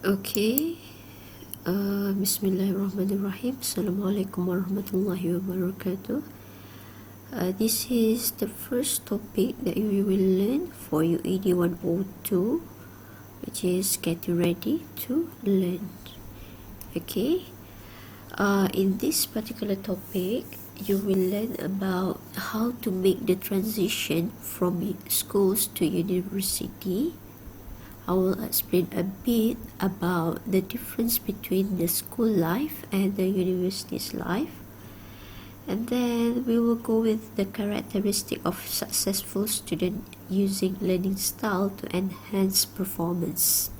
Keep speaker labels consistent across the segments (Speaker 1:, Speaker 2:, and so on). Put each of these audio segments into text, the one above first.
Speaker 1: Okay. Bismillahirrahmanirrahim. Assalamualaikum warahmatullahi wabarakatuh. This is the first topic that you will learn for UED102, which is getting ready to learn. Okay. In this particular topic, you will learn about how to make the transition from schools to university. I will explain a bit about the difference between the school life and the university's life. And then we will go with the characteristic of successful student using learning style to enhance performance.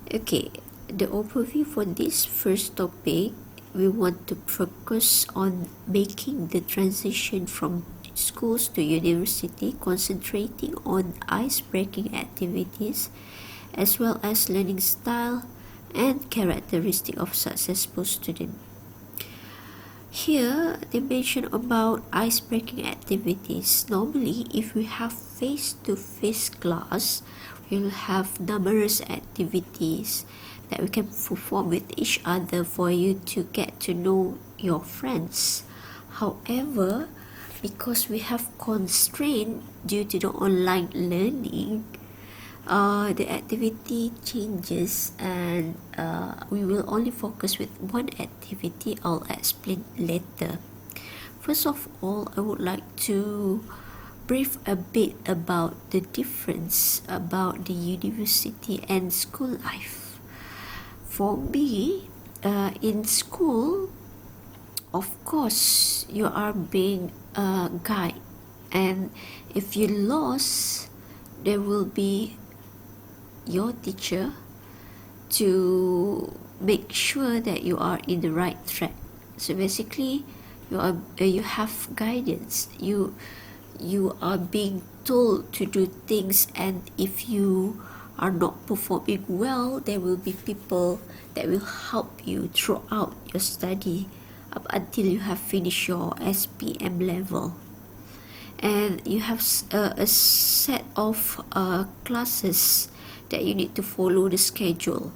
Speaker 1: Okay, the overview for this first topic, we want to focus on making the transition from schools to university, concentrating on ice-breaking activities as well as learning style and characteristic of successful student. Here they mention about ice-breaking activities. Normally, if we have face-to-face class, we will have numerous activities that we can perform with each other for you to get to know your friends. However, because we have constraint due to the online learning, the activity changes and we will only focus with one activity. I'll explain later. First of all, I would like to brief a bit about the difference about the university and school life. For me, in school, of course, you are being a guide, and if you lost, there will be your teacher to make sure that you are in the right track. So basically, you have guidance. You are being told to do things, and if you are not performing well, there will be people that will help you throughout your study up until you have finished your SPM level. And you have a set of classes that you need to follow the schedule.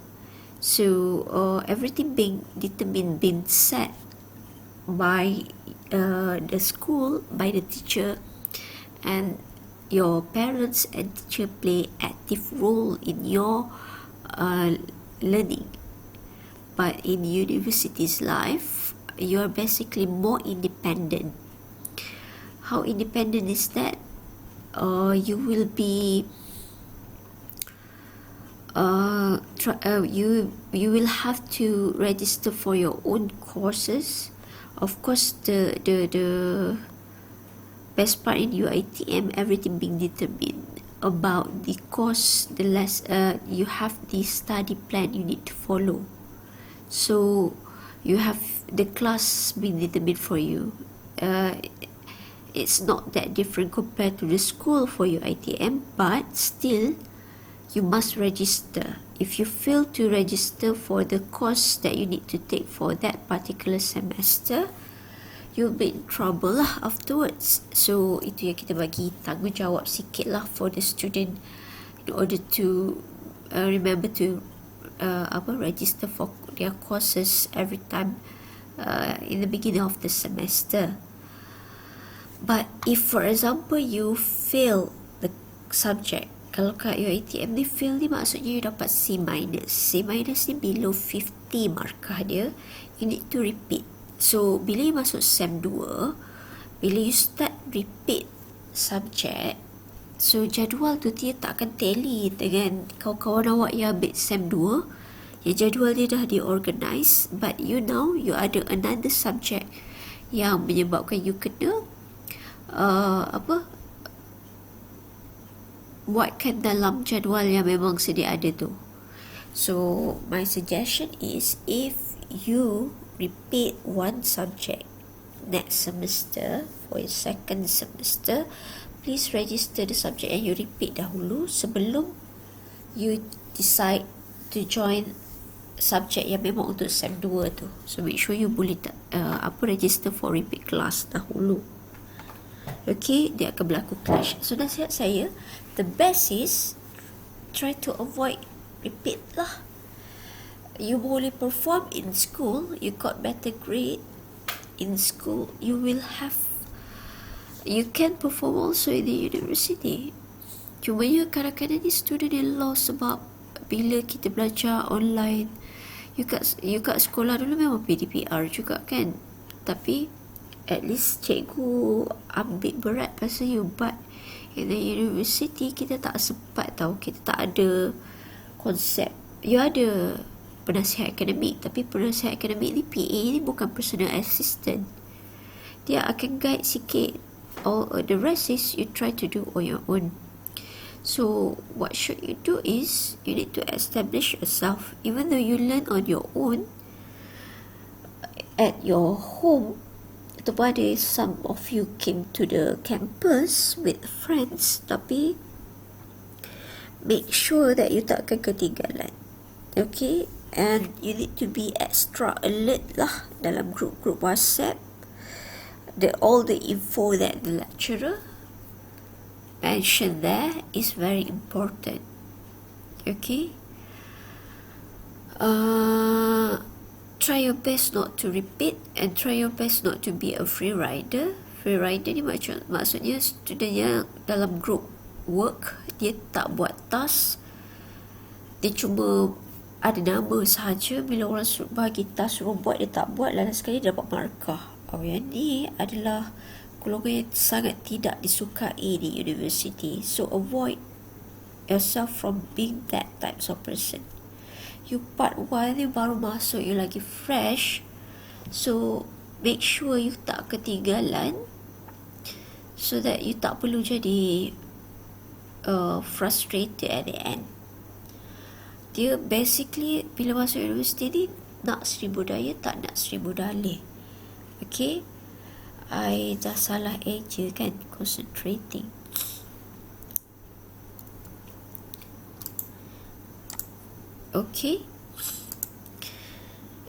Speaker 1: So everything being determined, being set by the school, by the teacher, and your parents and teacher play active role in your learning. But in university's life, you're basically more independent. How independent is that? You will be you will have to register for your own courses. Of course, the best part in UITM, everything being determined about the course, the less you have the study plan you need to follow. So you have the class being determined for you. It's not that different compared to the school for UITM, but still you must register. If you fail to register for the course that you need to take for that particular semester, you'll be in trouble lah afterwards. So itu yang kita bagi tanggungjawab sikit lah for the student in order to remember to register for their courses every time in the beginning of the semester. But if for example you fail the subject, kalau kat UiTM ni fail ni maksudnya you dapat C minus. C minus ni below 50 markah dia, you need to repeat. So bila you masuk SEM 2, bila you start repeat subject, so jadual tu dia tak akan tally dengan kawan-kawan awak yang ambil SEM 2. Yang jadual dia dah diorganize, but you ada another subject yang menyebabkan you kena buatkan dalam jadual yang memang sedia ada tu. So my suggestion is, if you repeat one subject next semester for your second semester, please register the subject and you repeat dahulu sebelum you decide to join subject yang memang untuk SEM 2 tu. So make sure you boleh register for repeat class dahulu. Okay, dia akan berlaku clash. So nasihat saya, the best is try to avoid repeat lah. you boleh perform in school, you got better grade in school, you can perform also in the university. Cuma kadang-kadang ni student yang lost sebab bila kita belajar online, you kat sekolah dulu memang PDPR juga kan, tapi at least cikgu ambil berat pasal you, but in the university kita tak sempat tahu, kita tak ada konsep. You ada penasihat akademik, tapi penasihat akademik ni PA ni bukan personal assistant, dia akan guide sikit. All the rest is you try to do on your own. So what should you do is you need to establish yourself. Even though you learn on your own at your home, ataupun ada some of you came to the campus with friends, tapi make sure that you takkan ketinggalan. Okay, and you need to be extra alert lah dalam group WhatsApp. All the info that the lecturer mentioned there is very important. Okay, try your best not to repeat, and try your best not to be a free rider. Free rider ni maksudnya student yang dalam group work dia tak buat task, dia cuma ada nama sahaja. Bila orang bagi task suruh buat, dia tak buat, lalu sekali dia dapat markah. Yang ni adalah golongan yang sangat tidak disukai di university. So avoid yourself from being that types of person. You part 1 ni baru masuk, you lagi fresh, so make sure you tak ketinggalan, so that you tak perlu jadi frustrated at the end. Dia basically bila masuk universiti ni nak 1000 daya, tak nak 1000 dalih. Okay, I dah salah eja kan, concentrating. Okay,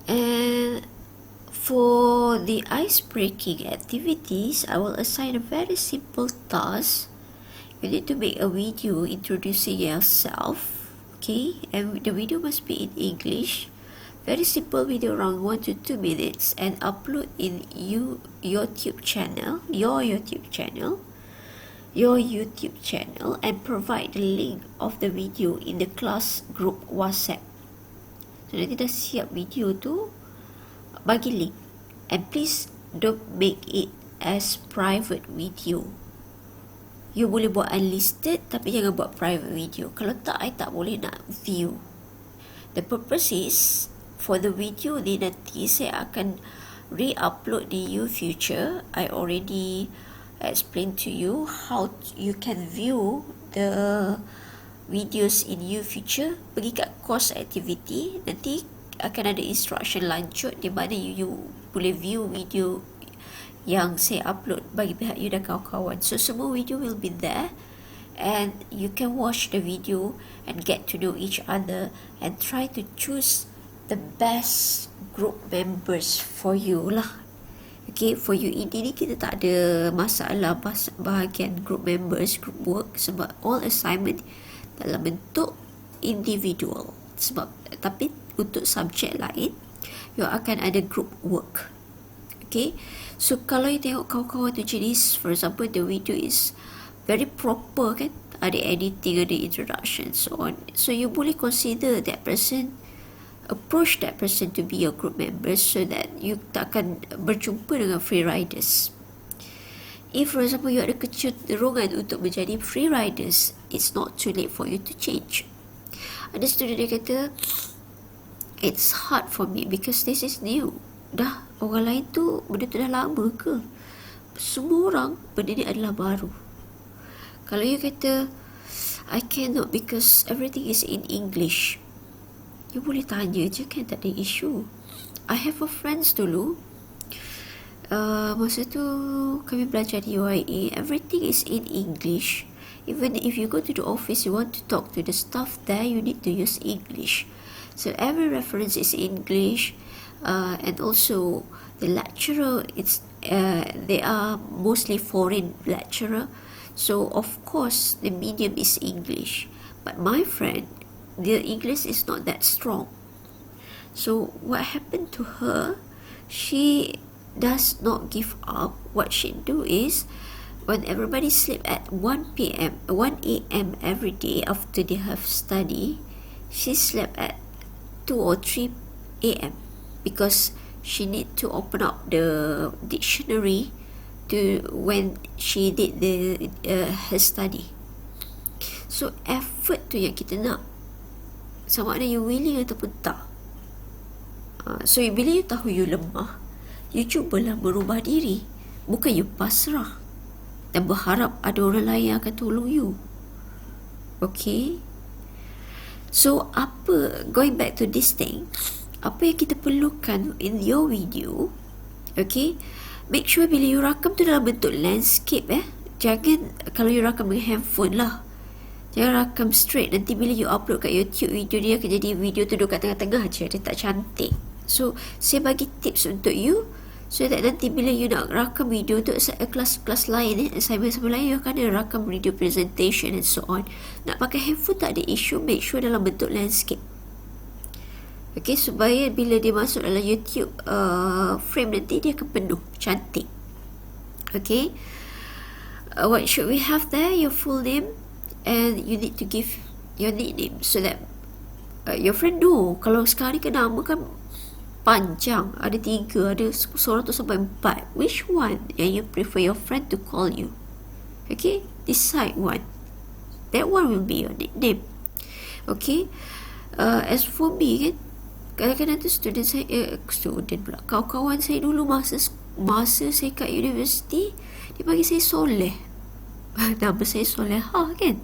Speaker 1: and for the ice breaking activities, I will assign a very simple task. You need to make a video introducing yourself. Okay, and the video must be in English. Very simple video, around 1 to 2 minutes, and upload in your YouTube channel, and provide the link of the video in the class group WhatsApp. So nanti dah siap video tu, bagi link, and please don't make it as private video. You boleh buat unlisted, tapi jangan buat private video. Kalau tak, I tak boleh nak view. The purpose is, for the video ni nanti saya akan re-upload di future. I already explained to you how you can view the videos in future. Pergi kat course activity, nanti akan ada instruction lanjut di mana you boleh view video yang saya upload bagi pihak you dan kawan-kawan. So semua video will be there, and you can watch the video and get to know each other and try to choose the best group members for you lah. Okay, for UED ni kita tak ada masalah bahagian group members, group work, sebab all assignment dalam bentuk individual. Tapi untuk subjek lain, you akan ada group work. Okay, so kalau you tengok kawan-kawan tu jenis, for example, the video is very proper kan, ada editing, ada introduction, so on. So you boleh consider that person, approach that person to be your group member, so that you takkan berjumpa dengan free riders. If for example you ada kecenderungan untuk menjadi free riders, it's not too late for you to change. Ada student dia kata, it's hard for me because this is new. Dah orang lain tu benda tu dah lama ke? Semua orang benda ni adalah baru. Kalau you kata I cannot because everything is in English, you boleh tanya je kan, tak ada isu. I have a friends dulu, masa tu kami belajar di UIA, everything is in English. Even if you go to the office, you want to talk to the staff there, you need to use English. So every reference is English, and also the lecturer, they are mostly foreign lecturer, so of course the medium is English. But my friend, their English is not that strong. So what happened to her, she does not give up. What she do is, when everybody sleep at 1 a.m. every day after they have study, she slept at 2 or 3 a.m. because she need to open up the dictionary to when she did her study. So effort tu yang kita nak, sama ada you willing ataupun tak. So bila you tahu you lemah, you cubalah berubah diri, bukan you pasrah dan berharap ada orang lain yang akan tolong you. Okay, so going back to this thing, apa yang kita perlukan in your video, okay, make sure bila you rakam tu dalam bentuk landscape. Jangan, kalau you rakam dengan handphone lah, jangan rakam straight. Nanti bila you upload kat YouTube, video dia akan jadi video tu duduk kat tengah-tengah je, dia tak cantik. So saya bagi tips untuk you, so that nanti bila you nak rakam video untuk kelas-kelas lain, assignment sama lain, you akan ada rakam video presentation and so on. Nak pakai handphone tak ada issue, make sure dalam bentuk landscape. Okay, supaya bila dia masuk dalam YouTube frame nanti dia akan penuh, cantik. Okay, what should we have there? Your full name, and you need to give your nickname so that your friend know. Kalau sekarang ni kan nama kan panjang, ada 3, ada seorang tu sampai 4. Which one yang you prefer your friend to call you? Okay, decide one. That one will be your nickname. Okay, as for me kan, kadang-kadang tu kawan-kawan saya dulu masa saya kat universiti, dia panggil saya Soleh. Nama saya Soleha kan,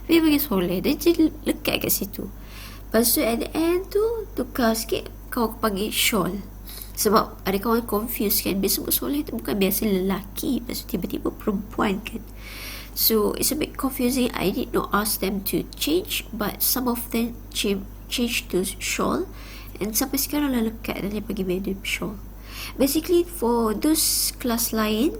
Speaker 1: dia panggil Soleh, dia jadi lekat kat situ. Lepas tu at the end tu tukar sikit, kawan panggil Syol. Sebab ada kawan confused kan, biasa sebut Soleh tu bukan biasa lelaki, lepas tu tiba-tiba perempuan kan. So it's a bit confusing. I did not ask them to change, but some of them change to Syol, and sampai sekarang lah lekat dan dia panggil Madam Syol. Basically for those kelas lain,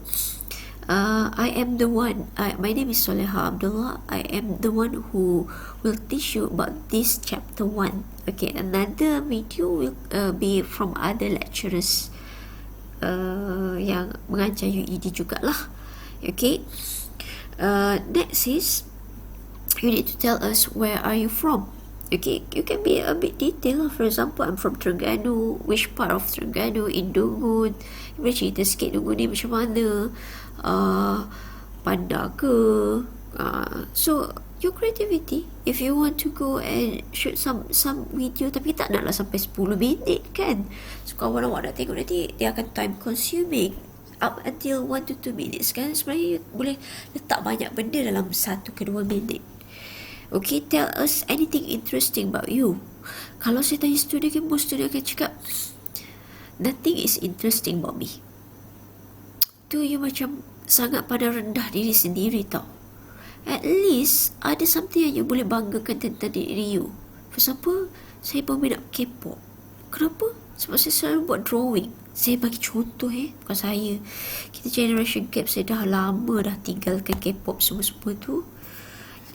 Speaker 1: I am the one, my name is Soleha Abdullah. I am the one who will teach you about this chapter 1. Okay, another video will be from other lecturers yang mengajar UED jugalah. Okay, next is, you need to tell us where are you from. Okay, you can be a bit detailed. For example, I'm from Terengganu. Which part of Terengganu? Indungun. You boleh cerita sikit Indungun ni macam mana, Panda ke. So your creativity, if you want to go and shoot some video, tapi tak naklah sampai 10 minit kan. So kawan awak nak tengok nanti dia akan time consuming up until 1 to 2 minutes kan. Sebenarnya you boleh letak banyak benda dalam 1 ke 2 minit. Okay, tell us anything interesting about you. Kalau saya tanya student kan, most student akan cakap nothing is interesting about me. Tu you macam sangat pada rendah diri sendiri tau. At least ada something yang you boleh banggakan tentang diri you. For example, saya peminat K-pop. Kenapa? Sebab saya selalu buat drawing. Saya bagi contoh bukan saya. Kita generation gap, saya dah lama dah tinggalkan K-pop semua-semua tu.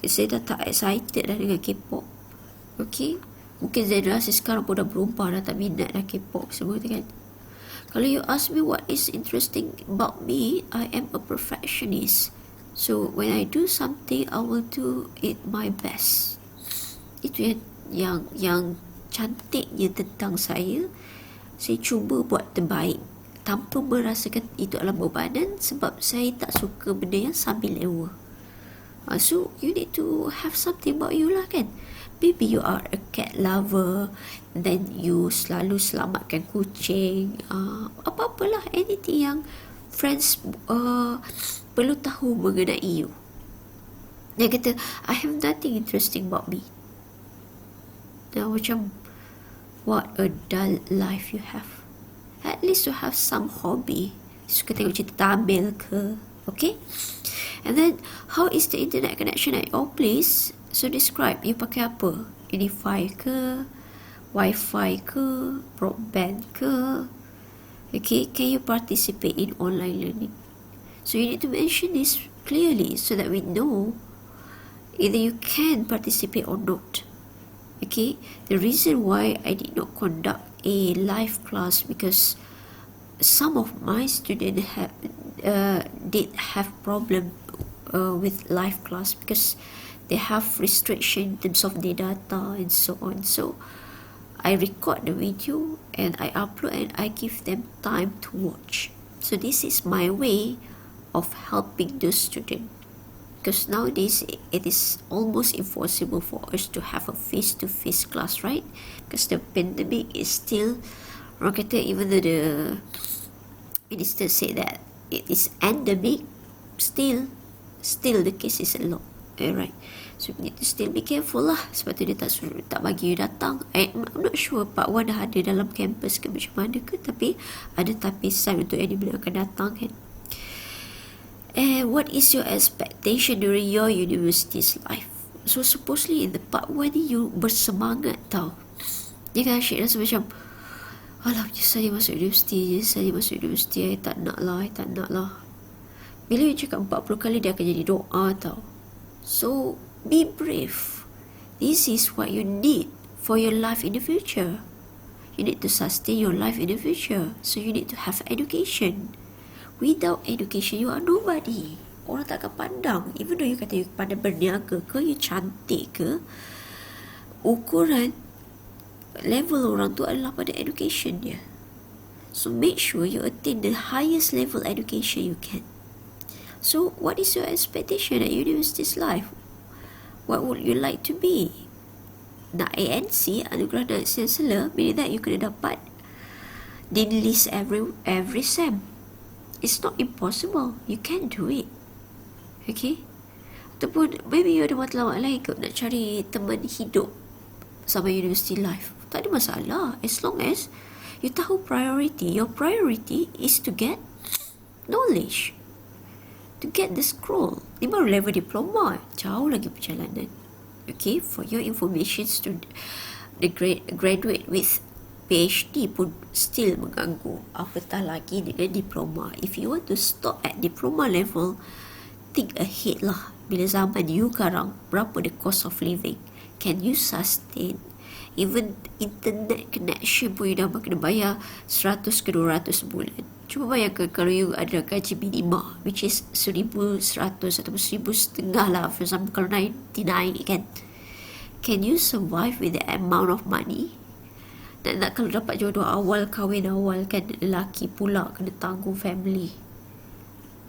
Speaker 1: Saya dah tak excited dah dengan K-pop. Okay, mungkin generasi sekarang pun dah berubah, dah tak minat dah K-pop semua tu kan. Kalau you ask me what is interesting about me, I am a perfectionist. So when I do something, I will do it my best. Itu yang cantiknya tentang saya. Saya cuba buat terbaik tanpa merasakan itu adalah bebanan, sebab saya tak suka benda yang sambil lewa. So you need to have something about you lah kan. Maybe you are a cat lover, then you selalu selamatkan kucing, apa-apalah, anything yang friends perlu tahu mengenai you. Dia kata, I have nothing interesting about me. Nah, macam, what a dull life you have. At least you have some hobby. Suka tengok cerita Tamil ke. Okay, and then how is the internet connection at your place? So describe, you pakai apa? Unify ke, Wi-Fi ke, broadband ke? Okay, can you participate in online learning? So you need to mention this clearly so that we know either you can participate or not. Okay, the reason why I did not conduct a live class because some of my students did have problem with live class because they have restriction in terms of their data and so on. So I record the video and I upload and I give them time to watch. So this is my way of helping those students, because nowadays it is almost impossible for us to have a face-to-face class, right? Because the pandemic is still, orang kata, even though the minister said that it is endemic, still the case is a lot, right? So we need to still be careful lah. Sebab tu dia tak bagi you datang. I'm not sure Part 1 dah ada dalam campus ke macam mana ke, tapi ada tapisan untuk anybody akan datang kan. And what is your expectation during your university's life? So supposedly in the Part 1 ni you bersemangat tau. Dia kan asyik rasa macam, alah, saya masuk universiti, I tak nak lah. Bila you cakap 40 kali, dia akan jadi doa tau. So be brave. This is what you need for your life in the future. You need to sustain your life in the future. So you need to have education. Without education, you are nobody. Orang tak akan pandang. Even though you kata you pandai berniaga ke, you cantik ke, ukuran level orang tu adalah pada education dia. So make sure you attain the highest level education you can. So what is your expectation at university's life? What would you like to be? Nak ANC, anugerah Naik Sela, meaning that you kena dapat Dean list every sem. It's not impossible. You can do it. Okay? Ataupun maybe you ada matlamat lain kot, nak cari teman hidup sama university life. Tak ada masalah. As long as you tahu priority. Your priority is to get knowledge. To get the scroll. Ni baru level diploma. Jauh lagi perjalanan. Okay, for your information, the graduate with PhD pun still mengganggu. Apatah lagi dengan diploma. If you want to stop at diploma level, think ahead lah. Bila zaman you sekarang, berapa the cost of living? Can you sustain? Even internet connection pun you dah kena bayar 100 ke 200 sebulan. Cuba bayangkan kalau you ada gaji minima, which is 1,100 ataupun 1,500 lah, for example, kalau naik kan. Can you survive with the amount of money? Nak kalau dapat jodoh awal, kahwin awal kan, lelaki pula kena tanggung family.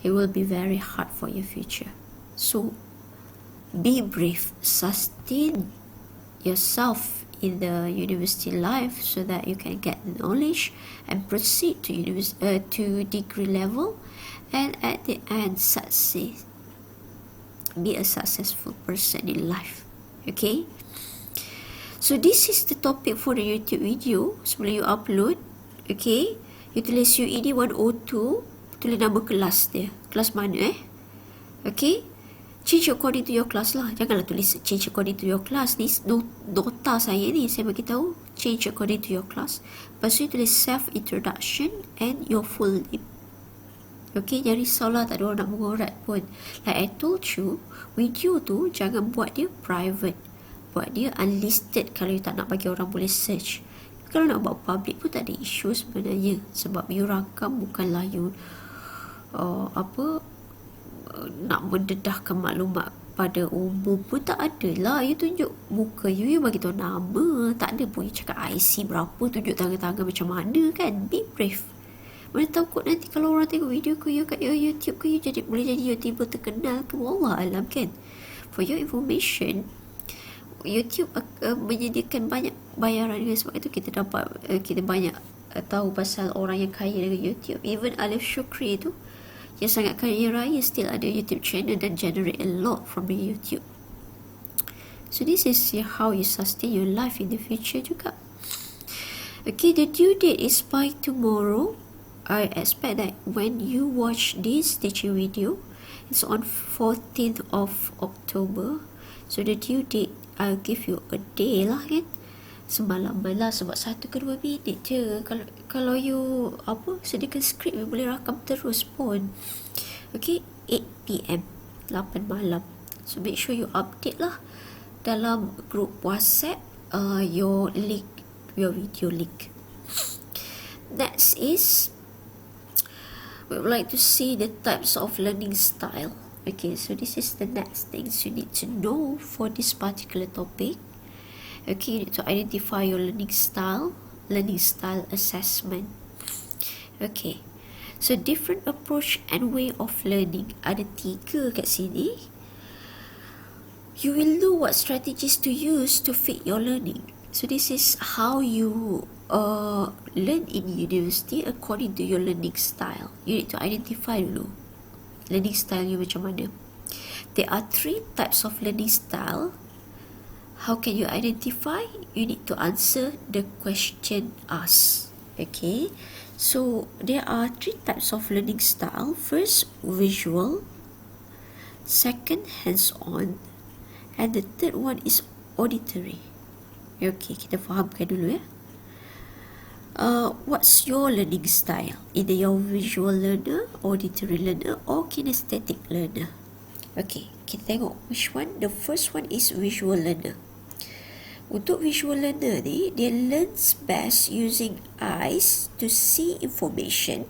Speaker 1: It will be very hard for your future. So be brave, sustain yourself in the university life so that you can get knowledge and proceed to degree level, and at the end succeed. Be a successful person in life. Okay? So this is the topic for the YouTube video. Sebelum you upload, okay, you tulis UED102, tulis nama kelas dia. Kelas mana Okay? Change according to your class lah. Janganlah tulis change according to your class. Ni nota saya ni, saya bagi tahu change according to your class. Lepas tu tulis self introduction and your full name. Okay, jangan risaulah, tak ada orang nak mengorat pun. Like I told you, video tu jangan buat dia private. Buat dia unlisted kalau you tak nak bagi orang boleh search. Kalau nak buat public pun tak ada isu sebenarnya. Sebab you rakam bukanlah you nak mendedahkan maklumat pada umum pun tak ada lah. You tunjuk muka you bagi tahu nama. Tak ada pun you cakap IC berapa, tunjuk tangan-tangan macam mana kan. Be brave. Mana tahu kot nanti kalau orang tengok video ku you kat YouTube ku, you boleh jadi YouTuber terkenal ke, wallah alam kan. For your information, YouTube menyediakan banyak bayaran dengan sebab itu kita dapat kita banyak tahu pasal orang yang kaya dengan YouTube. Even Alif Shukri tu yang sangat kaya raya still ada YouTube channel dan generate a lot from the YouTube. So this is how you sustain your life in the future juga. Okay, the due date is by tomorrow. I expect that when you watch this teaching video, it's on 14th of October. So the due date, I'll give you a day lah kan. Semalam lah, sebab 1 ke 2 minit je. Kalau you sediakan skrip, you boleh rakam terus pun. Okay, 8 PM, 8 malam. So make sure you update lah dalam group WhatsApp your video link. Next is, we would like to see the types of learning style. Okay, so this is the next things you need to know for this particular topic. Okay, you need to identify your learning style assessment. Okay, so different approach and way of learning. Ada 3 kat sini. You will know what strategies to use to fit your learning. So this is how you learn in university according to your learning style. You need to identify dulu learning style you macam mana. There are 3 types of learning style. How can you identify? You need to answer the question asked. Okay, so there are 3 types of learning style. First, visual. Second, hands-on. And the third one is auditory. Okay, kita fahamkan dulu ya. What's your learning style? Either you're visual learner, auditory learner, or kinesthetic learner. Okay, kita tengok which one. The first one is visual learner. Untuk visual learner ni, dia learns best using eyes to see information,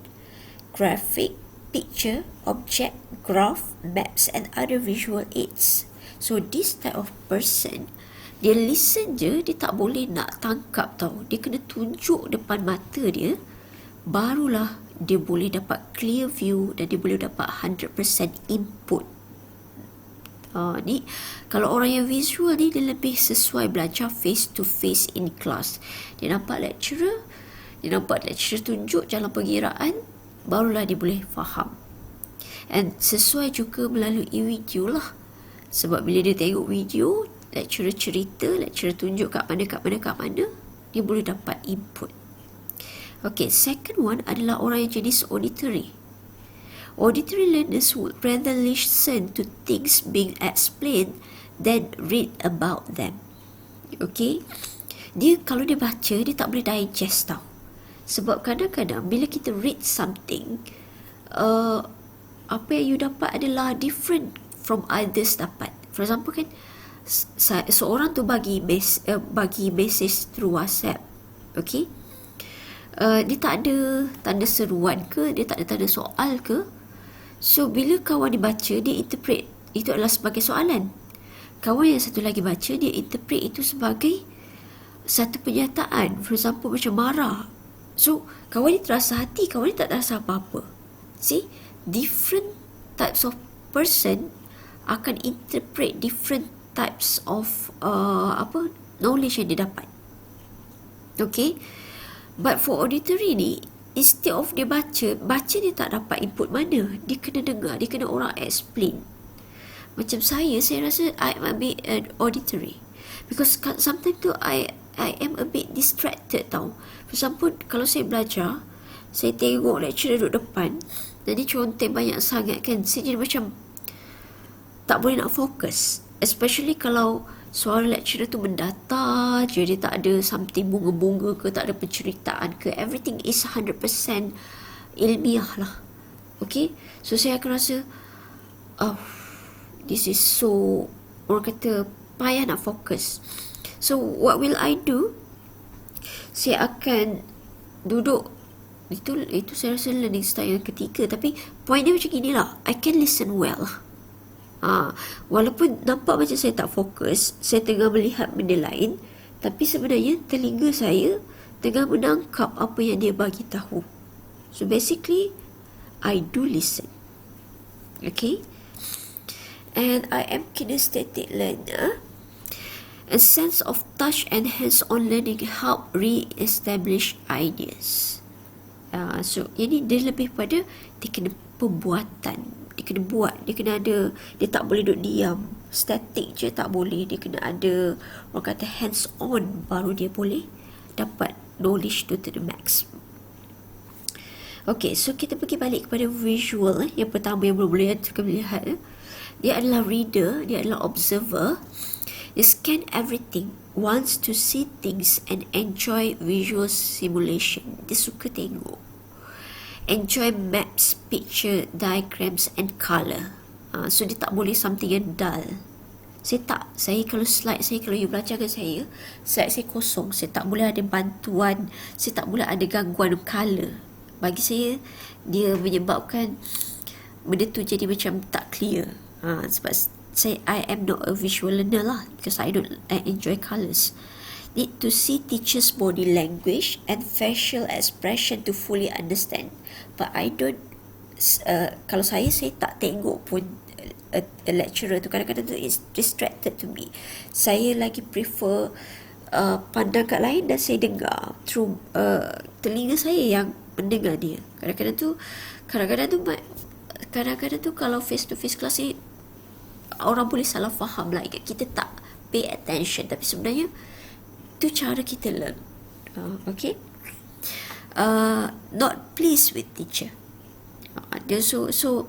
Speaker 1: graphic, picture, object, graph, maps and other visual aids. So this type of person, dia listen je, dia tak boleh nak tangkap tau. Dia kena tunjuk depan mata dia, barulah dia boleh dapat clear view dan dia boleh dapat 100% input. Ni kalau orang yang visual ni, dia lebih sesuai belajar face to face in class. Dia nampak lecturer tunjuk jalan pergiraan, barulah dia boleh faham. And sesuai juga melalui video lah. Sebab bila dia tengok video, lecturer cerita, lecturer tunjuk kat mana, dia boleh dapat input. Okay, second one adalah orang yang jenis auditory. Auditory learners would rather listen to things being explained than read about them. Okay, dia kalau dia baca, dia tak boleh digest tau. Sebab kadang-kadang bila kita read something, apa yang you dapat adalah different from others dapat. For example kan, seorang tu bagi message through WhatsApp. Okay, dia tak ada tanda seruan ke, dia tak ada tanda soal ke. So bila kawan dia baca, dia interpret itu adalah sebagai soalan. Kawan yang satu lagi baca, dia interpret itu sebagai satu pernyataan. For example macam marah. So kawan dia terasa hati, kawan dia tak terasa apa-apa. See, different types of person akan interpret different types of knowledge yang dia dapat. Okay, but for auditory ni, instead of dia baca dia tak dapat input mana. Dia kena dengar, dia kena orang explain. Macam saya rasa I am a bit auditory. Because sometimes tu I am a bit distracted tau. For example, kalau saya belajar, saya tengok lecturer duduk depan, jadi conteng banyak sangat kan, saya jadi macam tak boleh nak fokus. Especially kalau suara lecturer tu mendatar je, dia tak ada something bunga-bunga ke, tak ada penceritaan ke, everything is 100% ilmiah lah. Okay, so saya akan rasa this is so, orang kata payah nak fokus. So what will I do? Saya akan duduk, itu saya rasa learning style yang ketiga. Tapi point dia macam gini lah, I can listen well. Walaupun nampak macam saya tak fokus, saya tengah melihat benda lain, tapi sebenarnya telinga saya tengah menangkap apa yang dia bagi tahu. So basically, I do listen. Okay, and I am kinesthetic learner. A sense of touch and hands-on learning help re-establish ideas. So ini dia lebih pada dia kena perbuatan. Dia kena buat, dia kena ada, dia tak boleh duduk diam, static je tak boleh. Dia kena ada, orang kata hands on, baru dia boleh dapat knowledge to the max. Okay, so kita pergi balik kepada visual. Yang pertama yang boleh kita lihat, dia adalah reader, dia adalah observer. Dia scan everything, wants to see things and enjoy visual simulation. Dia suka tengok, enjoy maps, picture, diagrams and colour. So dia tak boleh something yang dull. Saya kalau slide saya, kalau you belajar dengan saya, slide saya kosong, saya tak boleh ada bantuan, saya tak boleh ada gangguan colour. Bagi saya, dia menyebabkan benda tu jadi macam tak clear. Sebab I am not a visual learner lah, because I enjoy colours. Need to see teacher's body language and facial expression to fully understand. But I don't, kalau saya tak tengok pun a lecturer tu, kadang-kadang tu is distracted to me. Saya lagi prefer pandang kat lain dan saya dengar through telinga saya yang mendengar dia. Kadang-kadang tu kalau face to face class ni, orang boleh salah faham lah, kita tak pay attention, tapi sebenarnya tu cara kita learn. Okay, not pleased with teacher. So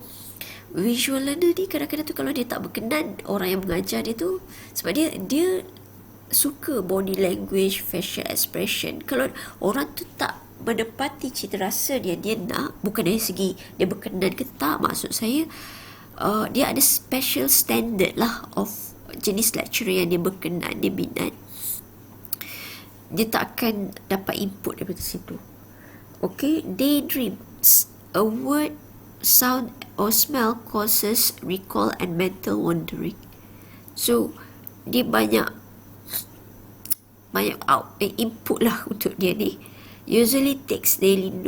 Speaker 1: visual learner ni kadang-kadang tu kalau dia tak berkenan orang yang mengajar dia tu, sebab dia suka body language, facial expression. Kalau orang tu tak menepati cita rasa dia nak, bukan dari segi dia berkenan ke tak, maksud saya dia ada special standard lah of jenis lecturer yang dia berkenan, dia minat, dia tak akan dapat input daripada situ. Okay, daydreams, a word, sound or smell causes recall and mental wandering. So dia banyak input lah untuk dia ni. Usually takes detailed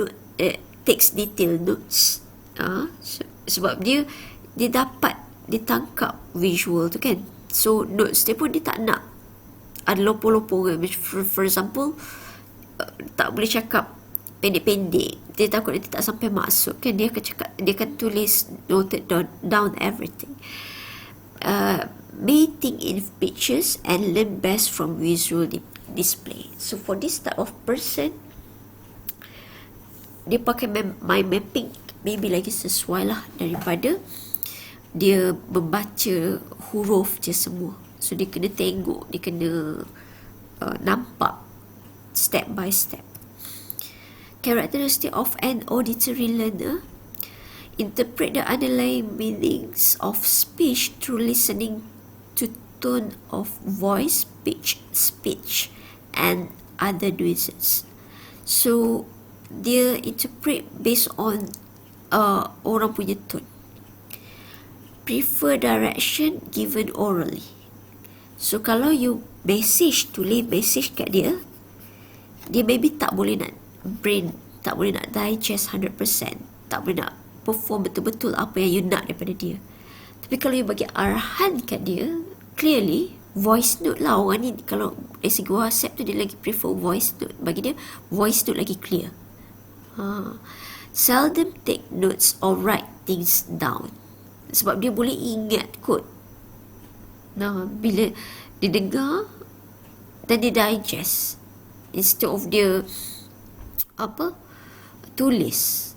Speaker 1: notes. Sebab dia tangkap visual tu kan. So notes dia pun dia tak nak ada lopo-lopo kan. For example, tak boleh cakap pendek-pendek, dia takut dia tak sampai maksud kan. Dia akan tulis, noted down everything. May think in pictures and learn best from visual display. So for this type of person, dia pakai mind mapping maybe lagi sesuai lah daripada dia membaca huruf je semua. So dia kena tengok, dia kena nampak step by step. Characteristic of an auditory learner: interpret the underlying meanings of speech through listening to tone of voice, pitch, speech and other nuances. So dia interpret based on orang punya tone. Prefer direction given orally. So kalau you tulis message kat dia maybe tak boleh nak tak boleh nak digest 100%, tak boleh nak perform betul-betul apa yang you nak daripada dia. Tapi kalau you bagi arahan kat dia clearly, voice note lah. Orang ni kalau dari segi WhatsApp tu dia lagi prefer voice note. Bagi dia voice note lagi clear. Seldom take notes or write things down, sebab dia boleh ingat kot. Bila dia dengar dan dia digest, instead of dia tulis.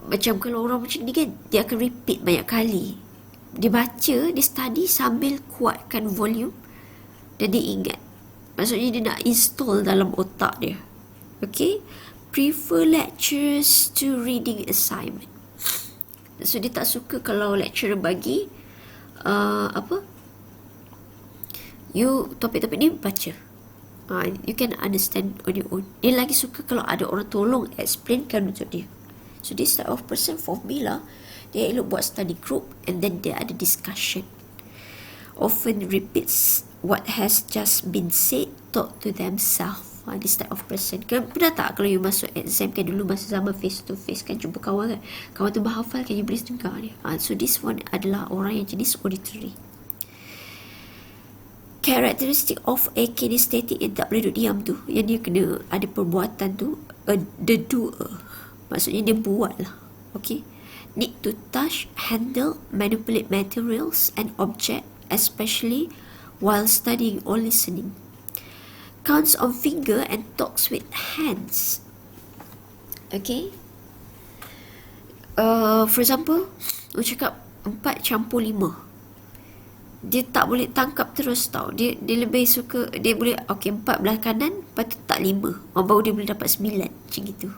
Speaker 1: Macam kalau orang macam ni kan, dia akan repeat banyak kali. Dia baca, dia study sambil kuatkan volume dan dia ingat. Maksudnya dia nak install dalam otak dia. Okay, prefer lectures to reading assignment. So dia tak suka kalau lecturer bagi you topik-topik ni baca, you can understand on your own. Dia lagi suka kalau ada orang tolong explainkan untuk dia. So this type of person for me lah, dia elok buat study group and then dia ada discussion. Often repeats what has just been said, talk to themselves. This type of person. Pernah tak kalau you masuk exam kan, dulu masa zaman face to face kan, jumpa kawan kan, kawan tu berhafal kan, you boleh dengar dia. So this one adalah orang yang jenis auditory. Characteristic of a kinesthetic yang tak boleh duduk diam tu, yang dia kena ada perbuatan tu, the doer, maksudnya dia buat lah. Okay, need to touch, handle, manipulate materials and object, especially while studying or listening. Counts on finger and talks with hands. Okay, for example, you cakap 4 campur 5, dia tak boleh tangkap terus tau. Dia lebih suka, dia boleh 4 belah kanan, lepas tu tak 5, baru dia boleh dapat 9 macam gitu.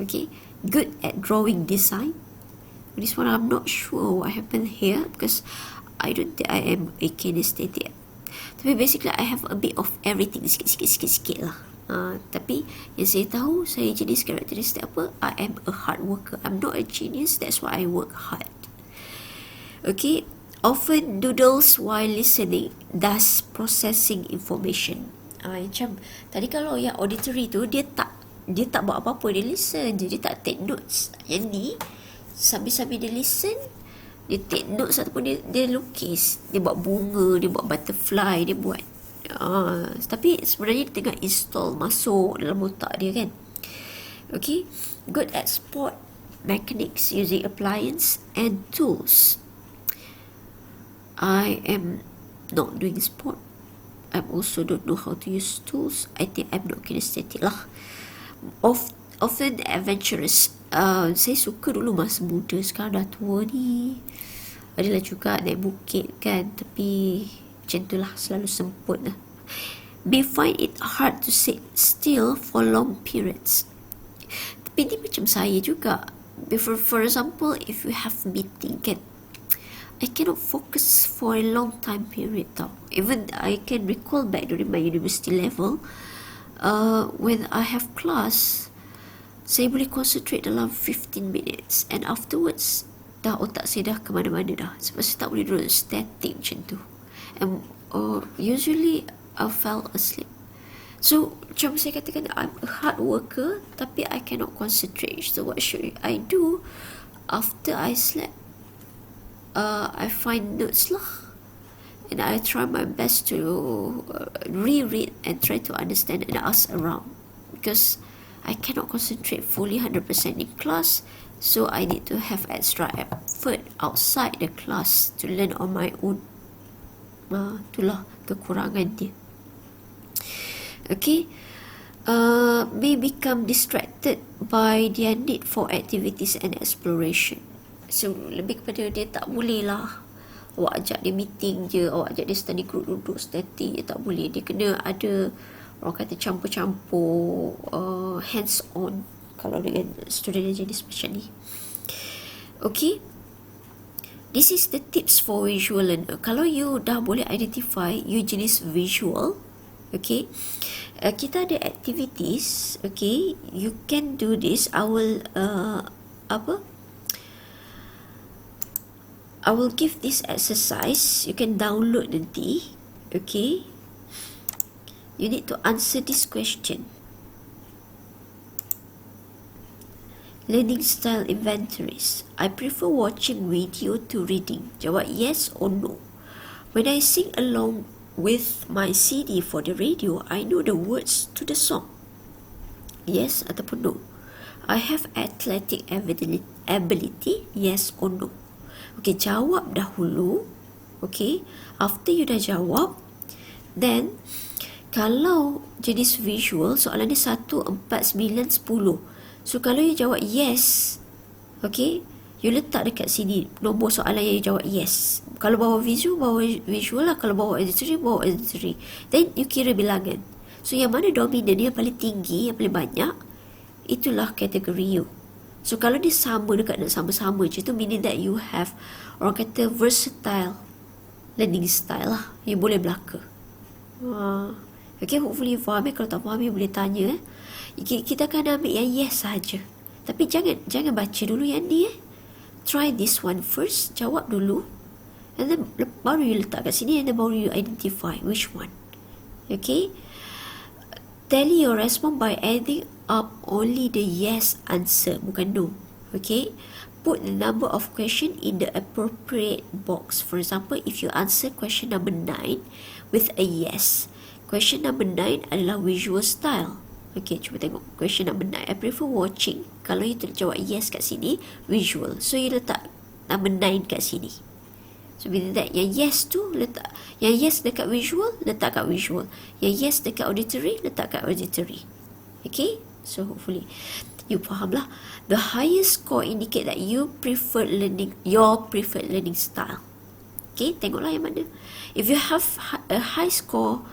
Speaker 1: Okay, good at drawing design. This one I'm not sure what happened here, because I don't think I am a kinesthetic. Tapi basically I have a bit of everything, sikit lah. Tapi yang saya tahu, saya jenis karakteristik apa, I am a hard worker. I'm not a genius, that's why I work hard. Okay, often doodles while listening, thus processing information. Macam tadi kalau yang auditory tu, dia tak buat apa-apa, dia listen je, dia tak take notes. Yang ni sambil-sambil dia listen, dia take notes ataupun dia lukis, dia buat bunga, dia buat butterfly, dia buat tapi sebenarnya dia tengah install masuk dalam otak dia kan. Okay, good at sport mechanics using appliance and tools. I am not doing sport. I also don't know how to use tools. I think I'm not kinesthetic lah. Often adventurous. Saya suka dulu masa muda, sekarang dah tua ni. Adalah juga naik bukit kan, tapi macam tu lah, selalu semput lah. May find it hard to sit still for long periods. Tapi ni macam saya juga. For example, if you have meeting kan, I cannot focus for a long time period tau. Even I can recall back during my university level, when I have class, saya boleh concentrate dalam 15 minutes and afterwards dah otak saya dah ke mana-mana dah, sebab saya tak boleh duduk static macam tu. And usually I fell asleep. So macam saya katakan, I'm a hard worker tapi I cannot concentrate. So what should I do after I slept? I find notes lah, and I try my best to reread and try to understand and ask around, because I cannot concentrate fully 100% in class. So I need to have extra effort outside the class to learn on my own. Itulah kekurangan dia. Okay, may become distracted by their need for activities and exploration. So lebih kepada dia tak boleh lah awak ajak dia meeting je, awak ajak dia study group duduk static, dia tak boleh. Dia kena ada, orang kata, campur-campur, hands on kalau dengan student yang jenis macam ni. Okay, this is the tips for visual learner. Kalau you dah boleh identify you jenis visual, okay, kita ada activities. Okay, you can do this. I will give this exercise. You can download nanti. Okay, you need to answer this question. Learning style inventories. I prefer watching video to reading. Jawab yes or no. When I sing along with my CD for the radio, I know the words to the song. Yes ataupun no. I have athletic ability. Yes or no. Okay, jawab dahulu. Okay, after you dah jawab, then kalau jenis visual, soalan dia 1, 4, 9, 10. So kalau you jawab yes, okay, you letak dekat sini nombor soalan yang you jawab yes. Kalau bawa visual lah. Kalau bawa auditory, then you kira bilangan. So yang mana dominan, yang paling tinggi, yang paling banyak, itulah kategori you. So kalau dia sama dekat nak sama-sama je, tu meaning that you have, orang kata, versatile learning style lah. You boleh belaka. Okay, hopefully you faham. Kalau tak faham, you boleh tanya. Kita akan ambil yang yes saja. Tapi jangan baca dulu yang ni. Try this one first. Jawab dulu. And then baru you letak kat sini, and then baru you identify which one. Okay. Tally your response by adding up only the yes answer, bukan no. Okay. Put the number of question in the appropriate box. For example, if you answer question number 9 with a yes, question number 9 adalah visual style. Okay, cuba tengok question number 9. I prefer watching. Kalau you jawab yes kat sini, visual. So you letak number 9 kat sini. So bila that, yang yes tu letak, yang yes dekat visual, letak kat visual. Yang yes dekat auditory, letak kat auditory. Okay, so hopefully you faham lah. The highest score indicate that your preferred learning style. Okay, tengoklah yang mana. If you have a high score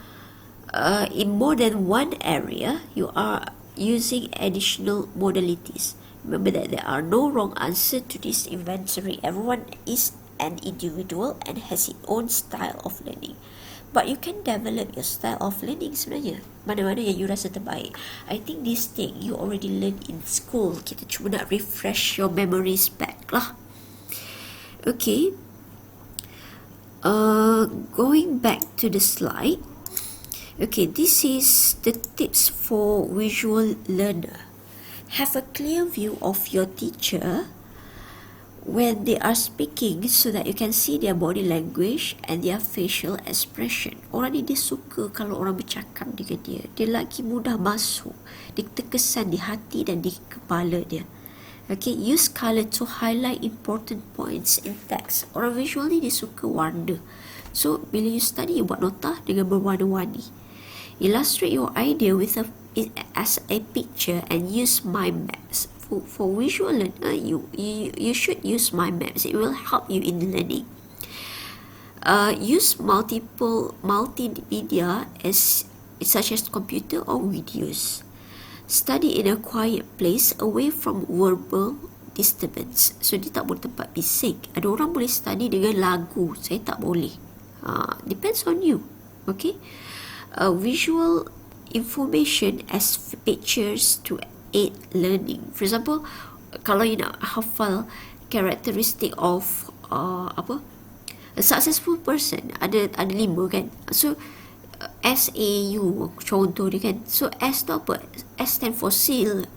Speaker 1: in more than one area, you are using additional modalities. Remember that there are no wrong answer to this inventory. Everyone is an individual and has its own style of learning. But you can develop your style of learning sebenarnya. Mana-mana yang you rasa terbaik. I think this thing you already learned in school. Kita cuma nak refresh your memories back lah. Okay. Going back to the slide. Okay, this is the tips for visual learner. Have a clear view of your teacher when they are speaking so that you can see their body language and their facial expression. Orang ni dia suka kalau orang bercakap dengan dia. Dia lagi mudah masuk. Dia terkesan di hati dan di kepala dia. Okay, use colour to highlight important points in text. Orang visual ni dia suka warna. So, bila you study, you buat nota dengan berwarna-warni. Illustrate your idea with as a picture and use mind maps. For visual learner, you should use mind maps. It will help you in learning. Use multimedia such as computer or videos. Study in a quiet place away from verbal disturbance. So dia tak boleh tempat bising. Ada orang boleh study dengan lagu, saya tak boleh. Depends on you. Okay. Visual information as pictures to aid learning. For example, kalau you nak hafal characteristic of a successful person, ada 5 kan. So SAU contoh dia kan. So S tu apa? S stand for seal,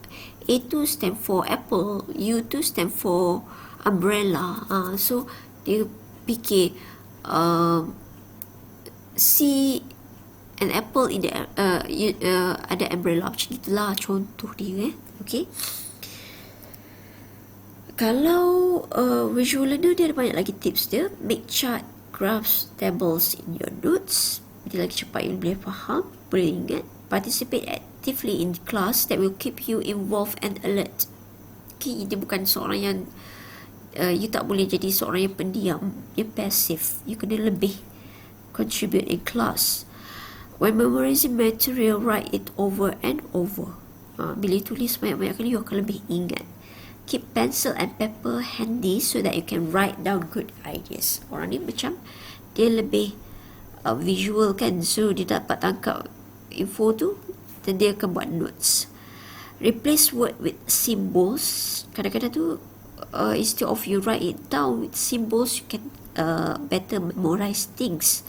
Speaker 1: A2 stand for apple, U2 stand for umbrella. So dia fikir C an apple in the ada umbrella, macam itulah contoh dia. Okay. Kalau visual learner, dia ada banyak lagi tips dia. Make chart, graphs, tables in your notes. Dia lagi cepat you boleh faham, boleh ingat. Participate actively in class that will keep you involved and alert. Okay, dia bukan seorang yang you tak boleh jadi seorang yang pendiam, yang pasif. You kena lebih contribute in class. When memorizing material, write it over and over. Bila tulis banyak-banyak kali, you akan lebih ingat. Keep pencil and paper handy so that you can write down good ideas. Orang ni macam dia lebih visual kan, so dia dapat tangkap info tu dan dia akan buat notes. Replace word with symbols. Kadang-kadang tu instead of you write it down with symbols, you can better memorize things.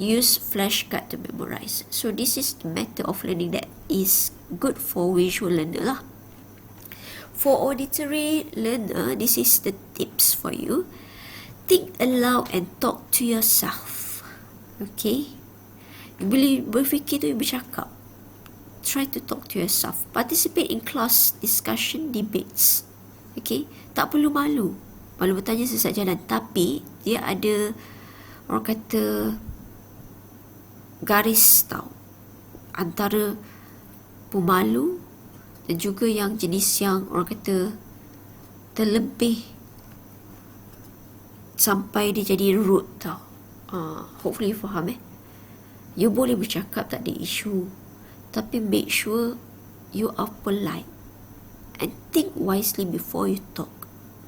Speaker 1: Use flashcard to memorize. So this is the method of learning that is good for visual learner lah. For auditory learner, this is the tips for you. Think aloud and talk to yourself. Okay. Bila berfikir tu, bercakap. Try to talk to yourself. Participate in class discussion debates. Okay. Tak perlu malu. Malu bertanya sesat jalan. Tapi dia ada, orang kata, garis tau antara pemalu dan juga yang jenis yang orang kata terlebih sampai dia jadi rude tau. Hopefully you faham you boleh bercakap, tak ada isu, tapi make sure you are polite and think wisely before you talk.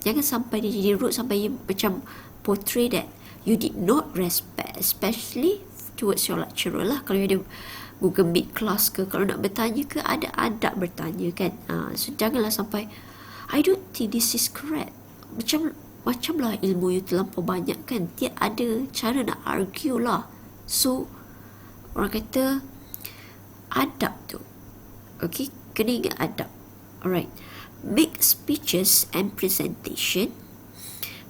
Speaker 1: Jangan sampai dia jadi rude, sampai you macam portray that you did not respect, especially towards your lecturer lah. Kalau ada Google Meet class ke, kalau nak bertanya ke, ada adab bertanya kan. So janganlah sampai I don't think this is correct. Macamlah ilmu you terlampau banyak kan, dia ada cara nak argue lah. So orang kata adab tu, okay, kena ingat adab. Alright. Make speeches and presentation.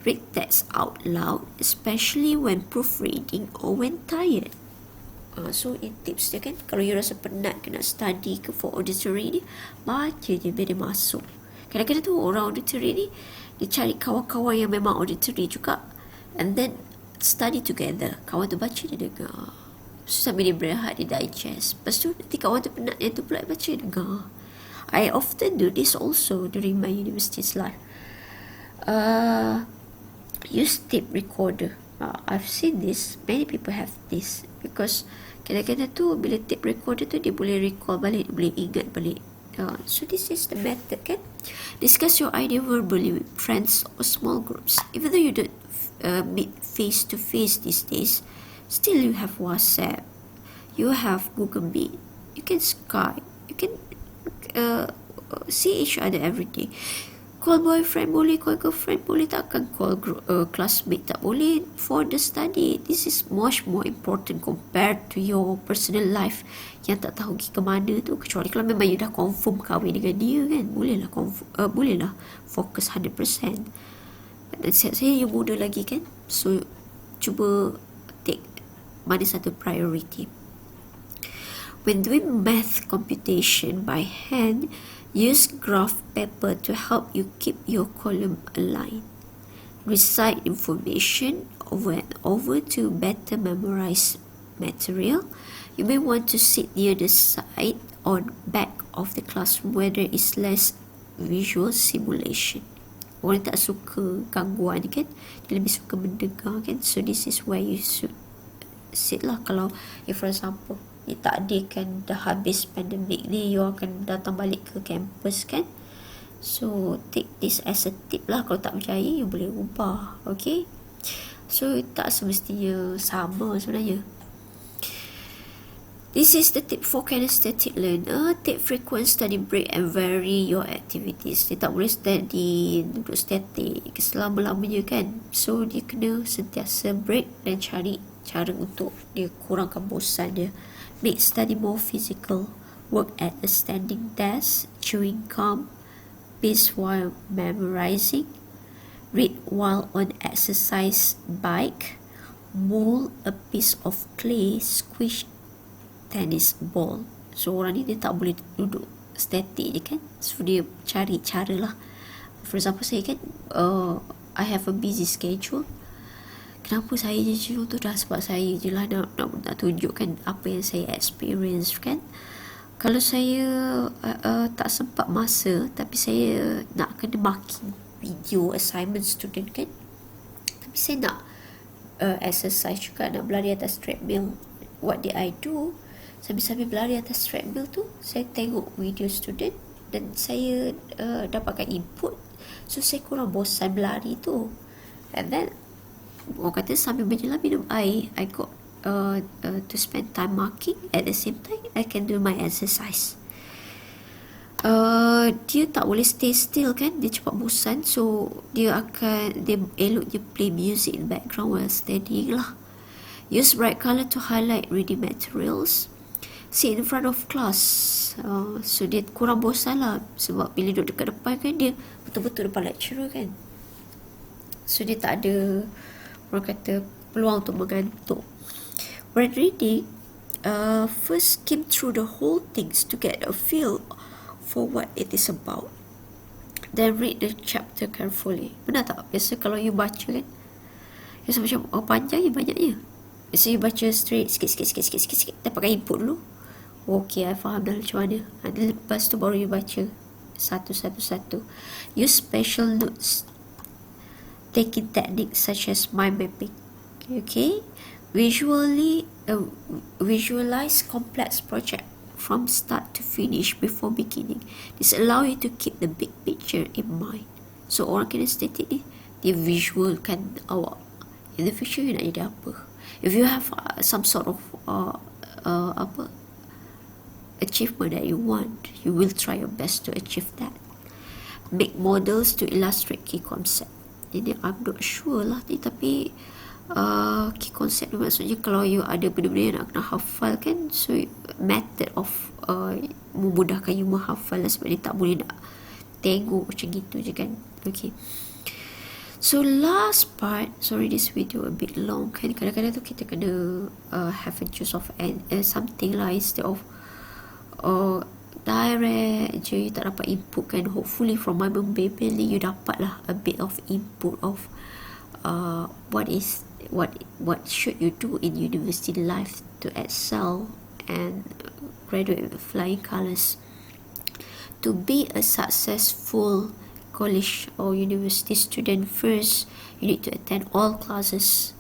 Speaker 1: Read text out loud, especially when proofreading or when tired. So in tips dia kan, kalau you rasa penat kena study ke for auditory ni, baca je biar dia masuk. Kadang-kadang tu orang auditory ni, dia cari kawan-kawan yang memang auditory juga, and then study together. Kawan tu baca, dia dengar. So sambil dia berehat, dia digest. Lepas tu nanti kawan tu penat, yang tu pula baca, dengar. I often do this also during my university life. Use tape recorder. I've seen this. Many people have this because kadang-kadang tu bila tape recorder tu dia boleh recall balik, dia boleh ingat balik So this is the method, kan? Discuss your idea verbally with friends or small groups. Even though you don't meet face to face these days, still you have WhatsApp, you have Google Meet, you can Skype, you can see each other every day. Call boyfriend boleh, call girlfriend boleh, takkan call classmate tak boleh for the study. This is much more important compared to your personal life yang tak tahu pergi ke mana tu. Kecuali kalau memang you dah confirm kahwin dengan dia, kan, bolehlah fokus 100%. Dan saya you muda lagi, kan, so cuba take mana satu priority. When doing math computation by hand, use graph paper to help you keep your column aligned. Recite information over and over to better memorize material. You may want to sit near the side or back of the classroom where there is less visual simulation. Orang tak suka gangguan, kan, dia lebih suka mendengar, kan. So this is where you should sit lah. Kalau for example ditakdirkan dah habis pandemik ni, you akan datang balik ke kampus, kan. So take this as a tip lah. Kalau tak percaya, you boleh ubah. Okay, so tak semestinya sama sebenarnya. This is the tip for kinesthetic learner. Take frequent study break and vary your activities. Dia tak boleh study duduk static selama-lamanya, kan. So dia kena sentiasa break dan cari cara untuk dia kurangkan bosan dia. Make study more physical. Work at a standing desk, chewing gum, pace while memorizing, read while on exercise bike, mold a piece of clay, squish tennis ball. So orang ni dia tak boleh duduk static je, kan. So dia cari cara lah. For example, saya, kan, I have a busy schedule. Kenapa saya je macam tu? Dah sebab saya je lah nak tunjukkan apa yang saya experience, kan. Kalau saya tak sempat masa, tapi saya nak kena marking video assignment student, kan, tapi saya nak exercise juga, nak berlari atas treadmill. What did I do? Sambil-sambil berlari atas treadmill tu, saya tengok video student dan saya dapatkan input. So saya kurang bosan berlari tu. And then orang kata sambil menyelam minum air, I got to spend time marking. At the same time, I can do my exercise. Dia tak boleh stay still, kan, dia cepat bosan. So dia elok dia play music in the background while studying lah. Use bright colour to highlight reading materials. Sit in front of class. So dia kurang bosan lah, sebab bila duduk dekat depan, kan, dia betul-betul depan lecturer, kan. So dia tak ada, orang kata, peluang untuk mengantuk. When reading, first skim through the whole things to get a feel for what it is about. Then read the chapter carefully. Benar tak? Biasa kalau you baca, kan, biasa macam panjang ya, banyaknya. Biasa you baca straight, sikit, dapatkan input dulu. Okay, I faham dah macam mana. Lepas tu baru you baca satu. Use special notes, taking techniques such as mind mapping. Okay, visualize complex project from start to finish before beginning. This allow you to keep the big picture in mind. So orang kinesthetic ni, dia visualkan awak in the future you nak jadi apa. If you have some sort of achievement that you want, you will try your best to achieve that. Make models to illustrate key concept. Ini I'm not sure lah ni, tapi key concept ni maksudnya kalau you ada benda-benda yang nak kena hafal, kan, so method of memudahkan you menghafal lah, sebab dia tak boleh nak tengok macam gitu je, kan. Okay, so last part, sorry this video a bit long, kan. Kadang-kadang tu kita kena have a choose of something lah, instead of direct je you tak dapat input, kan. Hopefully from my baby you dapat lah a bit of input of what should you do in university life to excel and graduate with flying colours. To be a successful college or university student, first you need to attend all classes,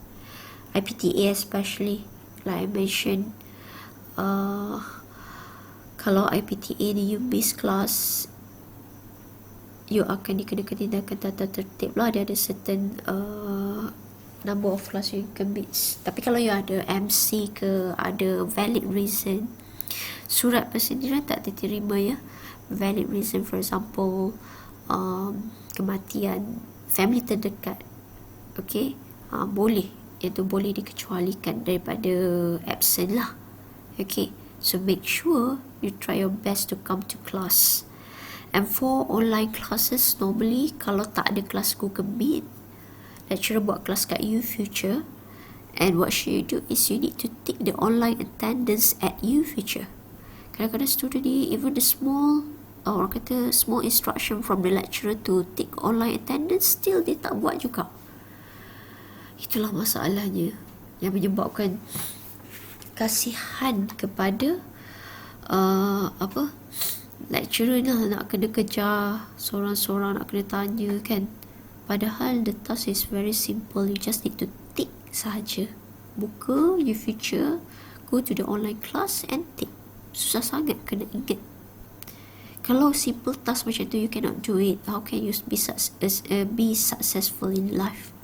Speaker 1: IPTA especially, like I mentioned. Kalau IPTA ni you miss kelas, you akan dikenakan tindakan tata tertib lah. Dia ada certain number of class you can miss. Tapi kalau you ada MC ke, ada valid reason, surat persendirian tak diterima ya. Valid reason, for example, kematian family terdekat, okay, boleh, iaitu boleh dikecualikan daripada absent lah. Okay, so make sure you try your best to come to class. And for online classes, normally kalau tak ada kelas Google Meet, lecturer buat kelas kat UEfuture, and what should you do is you need to tick the online attendance at UEfuture. Kadang-kadang student ni, even the small, orang kata small instruction from the lecturer to tick online attendance, still dia tak buat juga. Itulah masalahnya yang menyebabkan kasihan kepada lecturer lah, nak kena kejar seorang-seorang, nak kena tanya kan. Padahal the task is very simple. You just need to tick sahaja. Buka UEfuture, go to the online class and tick. Susah sangat kena ingat. Kalau simple task macam tu you cannot do it, how can you be successful in life?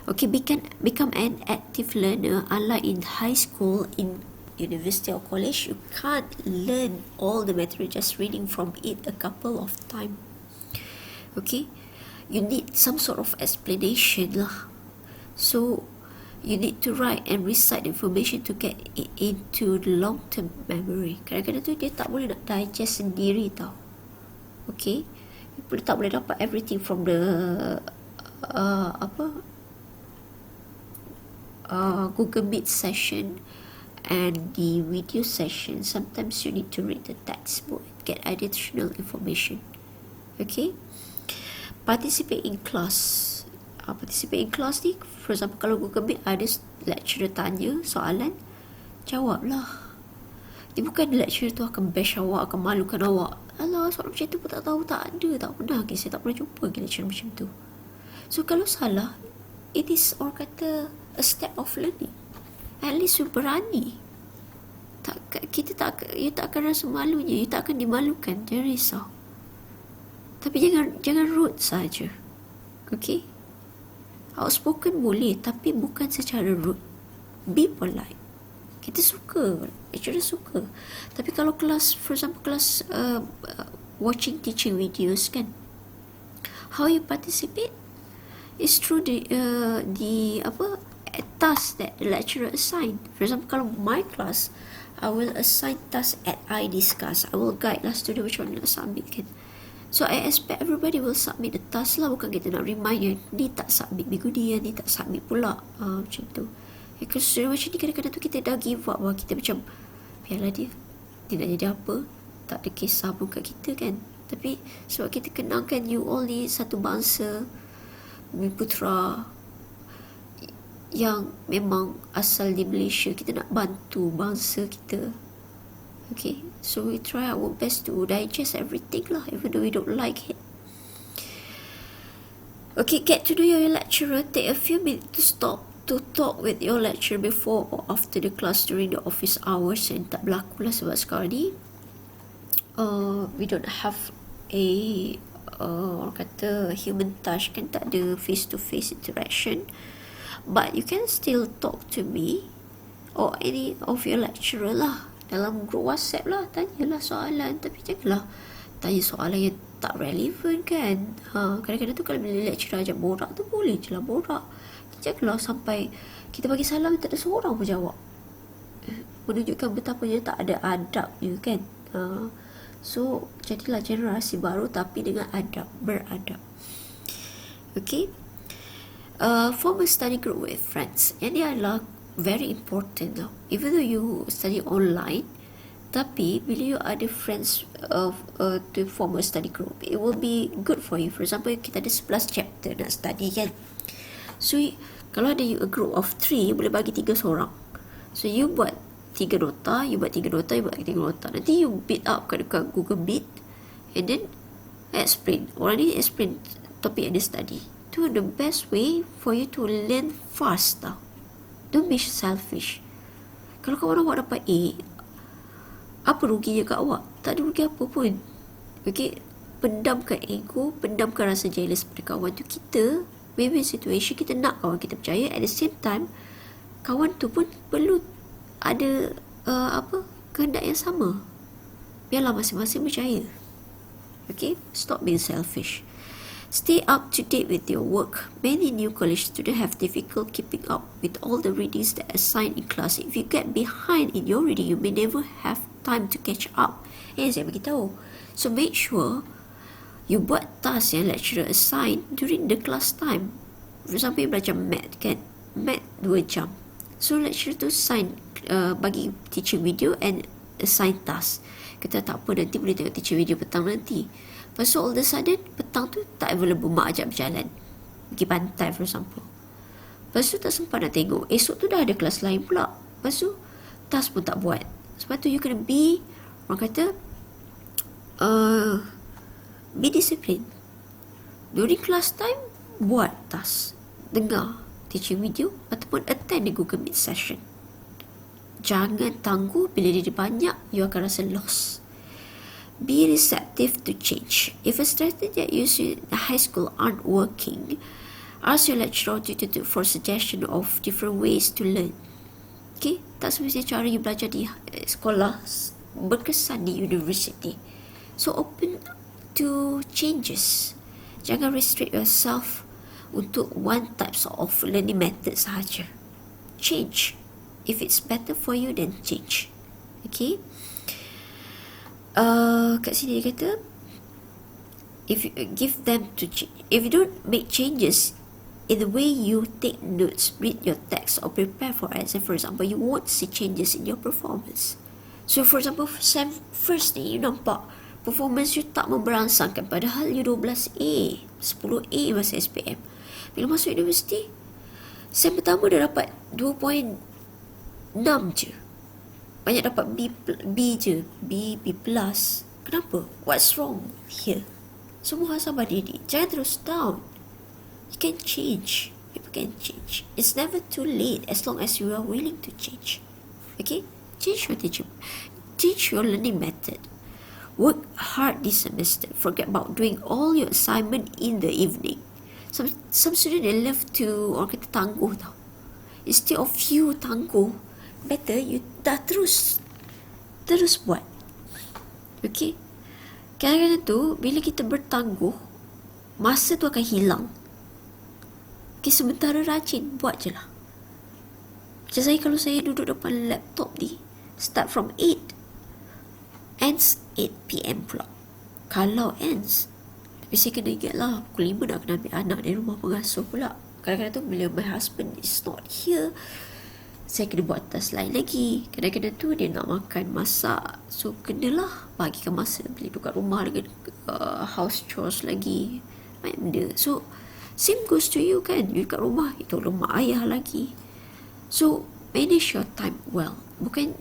Speaker 1: Okay, become an active learner. Unlike in high school, in university or college, you can't learn all the material just reading from it a couple of times. Okay, you need some sort of explanation lah. So you need to write and recite information to get it into the long-term memory. Kadang-kadang tu dia tak boleh nak digest sendiri tau. Okay, you tak boleh dapat everything from the Google Meet session and the video session. Sometimes you need to read the textbook and get additional information. Okay, participate in class. Participate in class ni, for example, kalau Google Meet ada lecturer tanya soalan, jawablah. Dia bukan lecturer tu akan bash awak, akan malukan awak. Alah, soalan macam tu pun tak tahu, tak ada, tak pernah lagi, saya tak pernah jumpa lagi lecturer macam tu. So kalau salah, it is orang kata a step of learning. At least you berani. You tak akan rasa malunya, you tak akan dimalukan, jangan risau. Tapi jangan rude saja. Okay, outspoken boleh, tapi bukan secara rude. Be polite. Kita suka, lecturer suka. Tapi kalau kelas, for example, kelas watching teaching videos kan, how you participate is through the task that the lecturer assign. For example, kalau my class, I will assign task at I discuss. I will guide lah student macam mana nak submit kan. So I expect everybody will submit the task lah. Bukan kita nak remind yang ni tak submit minggu ni, yang ni tak submit pula. Macam tu. Kalau student macam ni, kadang-kadang tu kita dah give up lah. Kita macam, biarlah dia nak jadi apa, tak ada kisah pun kat kita kan. Tapi sebab kita kenangkan you all ni satu bangsa, bumi putera yang memang asal di Malaysia, kita nak bantu bangsa kita. Okay, so we try our best to digest everything lah, even though we don't like it. Okay, get to know your lecturer. Take a few minutes to stop to talk with your lecturer before or after the class during the office hours. And tak berlaku lah sebab sekarang ni we don't have orang kata human touch kan, tak ada face to face interaction. But you can still talk to me or any of your lecturer lah dalam group WhatsApp lah, tanyalah soalan. Tapi janganlah tanya soalan yang tak relevan kan. Kadang-kadang tu kalau bila lecturer ajak borak tu, boleh je lah borak. Janganlah sampai kita bagi salam tak ada seorang pun jawab, menunjukkan betapanya tak ada adabnya kan. So jadilah generasi baru tapi dengan adab, beradab. Okay, form a study group with friends. Yang ni adalah very important tau. Even though you study online, tapi bila you ada friends to form a study group, it will be good for you. For example, kita ada 11 chapter nak study kan. So kalau ada you a group of 3, you boleh bagi 3 seorang. So you buat 3 nota, you buat 3 nota, you buat 3 nota. Nanti you beat up kat Google Meet and then explain. Orang ni explain topik yang dia study. Itu the best way for you to learn fast tau. Don't be selfish. Kalau kawan awak dapat A, Apa ruginya kat awak? Tak ada rugi apa pun. Okay, pendamkan ego, pendamkan rasa jealous pada kawan tu. Kita maybe situation kita nak kawan kita percaya, at the same time kawan tu pun perlu ada kehendak yang sama. Biarlah masing-masing percaya. Okay, stop being selfish. Stay up to date with your work. Many new college students have difficulty keeping up with all the readings that are assigned in class. If you get behind in your reading, you may never have time to catch up. Saya beritahu. So make sure you buat task yang lecturer assign during the class time. For example, you belajar math kan, math 2 jam. So lecturer tu bagi teaching video and assign task. Kata tak apa, nanti boleh tengok teaching video petang nanti. Lepas tu all of a sudden petang tu tak available, mak ajak berjalan pergi pantai for example. Lepas tu tak sempat nak tengok, esok tu dah ada kelas lain pula. Lepas tu task pun tak buat. Sebab tu you kena be, orang kata be disciplined. During class time buat task, dengar teaching video ataupun attend the Google Meet session. Jangan tangguh. Bila dia banyak, you akan rasa lost. Be receptive to change. If a strategy that you use in the high school aren't working, ask your lecturer or tutor for suggestion of different ways to learn. Okay, tak semestinya cara you belajar di sekolah berkesan di university. So open to changes. Jangan restrict yourself untuk one types of learning method sahaja. Change. If it's better for you, then change. Okay. Kat sini dia kata, if you don't make changes in the way you take notes, read your text or prepare for exam, for example, you won't see changes in your performance. So for example, first ni you nampak performance you tak memberangsangkan, padahal you 12A, 10A masa SPM. Bila masuk universiti, sem pertama dah dapat 2.6 je. Banyak dapat B je, B+. Kenapa? What's wrong here? Semua sabar diri. Jangan terus down. You can change. People can change. It's never too late as long as you are willing to change. Okay? Change your teaching. Teach your learning method. Work hard this semester. Forget about doing all your assignment in the evening. Some students, they love to, orang kata tangguh tau. Instead of you tangguh, better you dah terus buat. Okay, kadang-kadang tu bila kita bertangguh, masa tu akan hilang. Okay, sementara rajin buat je lah. Macam saya, kalau saya duduk depan laptop ni, start from 8 ends 8 PM pula. Kalau ends, tapi saya kena ingat lah, pukul 5 nak kena ambil anak dari rumah pengasuh pula. Kadang-kadang tu bila my husband is not here, saya kena buat task lain lagi. Kadang-kadang tu dia nak makan, masak. So kenalah bagikan masa bila duduk kat rumah dengan house chores lagi, banyak benda. So same goes to you kan. You kat rumah, itu rumah ayah lagi. So manage your time well. Bukan,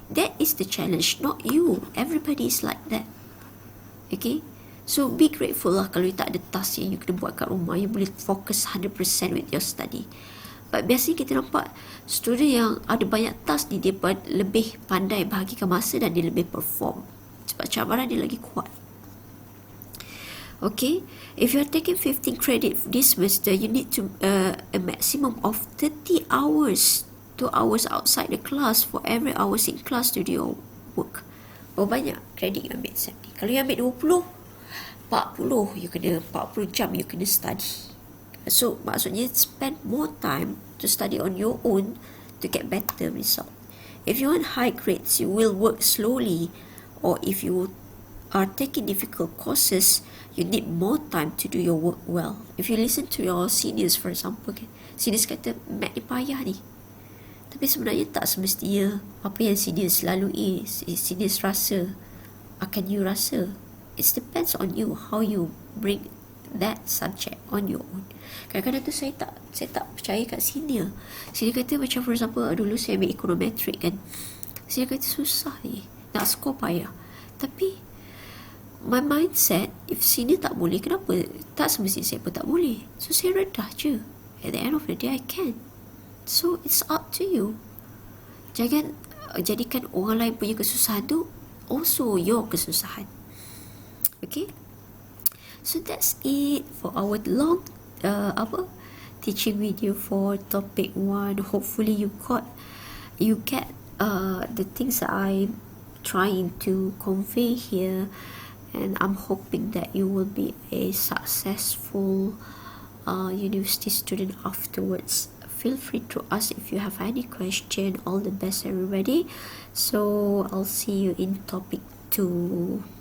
Speaker 1: that is the challenge, not you. Everybody is like that. Okay, so be grateful lah kalau you tak ada task yang you kena buat kat rumah. You boleh fokus 100% with your study. But biasanya kita nampak student yang ada banyak task ni, dia lebih pandai bahagikan masa dan dia lebih perform sebab cabaran dia lagi kuat. Okay, if you are taking 15 credit this semester, you need to a maximum of 30 hours, 2 hours outside the class for every hours in class to do your work. Berapa banyak kredit you ambil SEM ni? Kalau you ambil 20, 40 you kena 40 jam you kena study. So maksudnya spend more time to study on your own to get better result. If you want high grades, you will work slowly, or if you are taking difficult courses, you need more time to do your work well. If you listen to your seniors, for example, seniors kata mat ni payah ni, tapi sebenarnya tak semestinya apa yang seniors lalui, seniors rasa akan you rasa. It depends on you, how you bring that subject on your own. Kadang-kadang tu saya tak percaya kat senior. Senior kata macam for example, dulu saya ambil econometric kan, senior kata susah ni, nak score payah. Tapi my mindset, if senior tak boleh, kenapa tak semestinya saya pun tak boleh. So saya redah je. At the end of the day I can. So it's up to you. Jangan jadikan orang lain punya kesusahan tu also your kesusahan. Okay, so that's it for our long teaching video for topic 1. Hopefully you get the things that I'm trying to convey here, and I'm hoping that you will be a successful university student afterwards. Feel free to ask if you have any question. All the best, everybody. So I'll see you in topic 2.